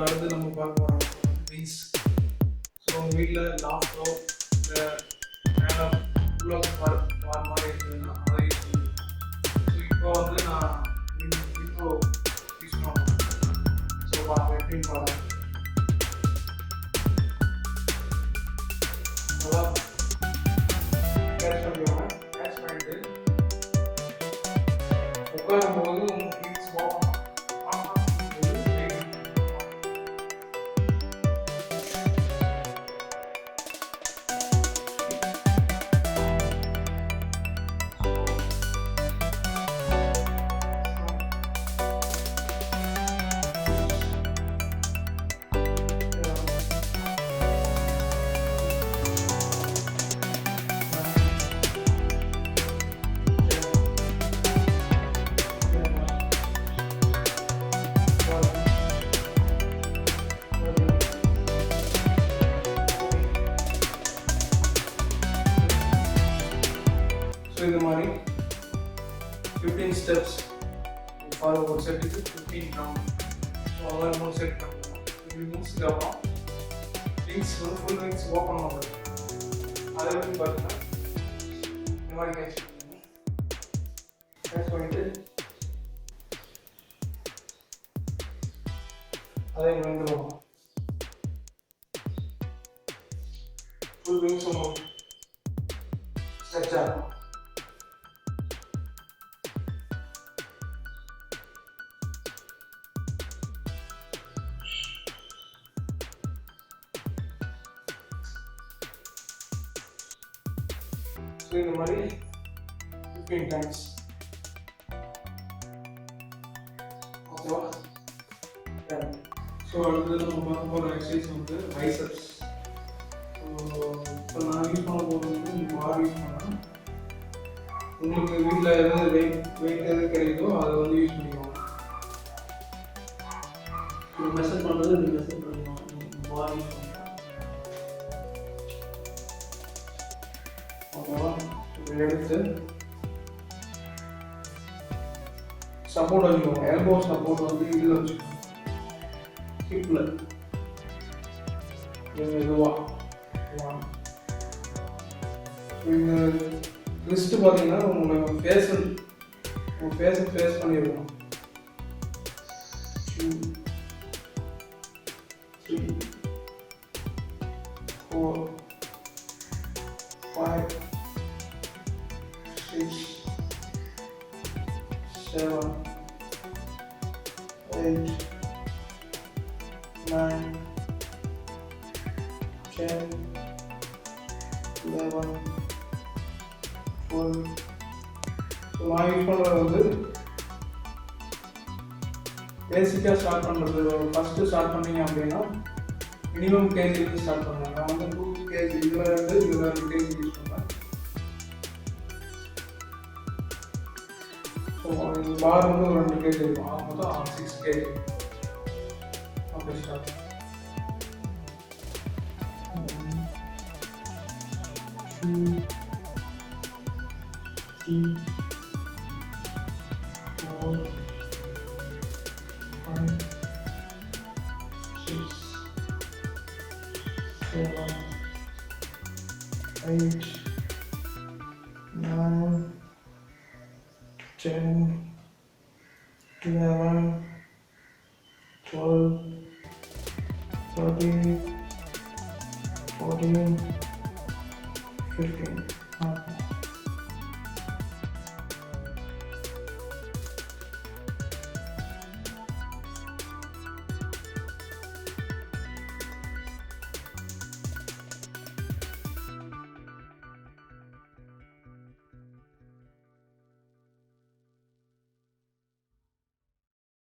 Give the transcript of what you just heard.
அடுத்து நம்ம பார்க்க போகிறோம் விங்ஸ். ஸோ உங்கள் வீட்டில் லாஃப்டோ இல்லை மேலே உள்ளாக பார் மாதிரி இருக்குதுன்னா அதை யூஸ் பண்ணுங்க. ஸோ இப்போ வந்து நான் இன்ட்ரோ யூஸ் பண்ணுவேன். ஸோ பாருங்கள் எப்படின்னு பாருங்கள். கேட்ச் பண்ணிடுவாங்க. கேட்ச் பண்ணிட்டு உட்காரும்போது உங்களுக்கு விங்ஸ் ஓப்பன் இது மாதிரி 15 ஸ்டெப்ஸ் ஃபாலோ ஒரு செட்டுக்கு 15 கவுண்ட். ஸோ அவ்வளோ 3 செட் பண்ணுவோம். இப்படி முடிச்சதுக்கு அப்புறம் விங்ஸ் வந்து ஃபுல் விங்ஸ் ஓப்பன் பண்ணுறது. அதை வந்து பார்த்தீங்கன்னா இந்த மாதிரி கேட்ச் பண்ணுவோம். கேட்ச் பண்ணிட்டு அதை வந்துடுவோம். ஃபுல் விங்ஸ் உங்களுக்கு ஸ்ட்ரெச் ஆகும். ஸோ இந்த மாதிரி 15 டைம்ஸ். ஓகேவா? ஸோ அடுத்தது நம்ம பார்க்க போகிற எக்ஸசைஸ் வந்து பைசப்ஸ். ஸோ இப்போ நான் யூஸ் பண்ண போகிறது வந்து பார் யூஸ் பண்ணேன். உங்களுக்கு வீட்டில் எதாவது வெயிட் எது கிடைக்குதோ அதை வந்து யூஸ் பண்ணிக்கோங்க. இப்போ மெஷர் பண்ணுறது இந்த மெஷர் பண்ணிக்கோங்க. பார் யூஸ் பண்ணுங்க. ஓகேவா? இப்போ எடுத்து சப்போர்ட் வச்சுக்கோங்க. எல்போ சப்போர்ட் வந்து இதில் வச்சுக்கோங்க, ஹிப்பில் இதுவாக. இந்த லிஸ்ட்டு பார்த்தீங்கன்னா உங்களோட உங்கள் ஃபேஸை ஃபேஸ் பண்ணியிருக்கணும். 2 3 4 5 6 7 8 9 10 11 12. ஸோ நான் யூஸ் பண்ணுறது வந்து பேசிக்காக ஸ்டார்ட் பண்ணுறது. ஃபஸ்ட்டு ஸ்டார்ட் பண்ணீங்க அப்படின்னா மினிமம் கேஜிலேருந்து ஸ்டார்ட் பண்ணுவேன். நான் வந்து 2 kg இதில் இருந்து 2 kg யூஸ் பண்ணுவேன். ஸோ பார் வந்து ஒரு 2 kg இருக்கும். அது மொத்தம் 6 kg. Okay, start. 1 2 3 4 5 6 7 8 9 10 11 12 13 14 15.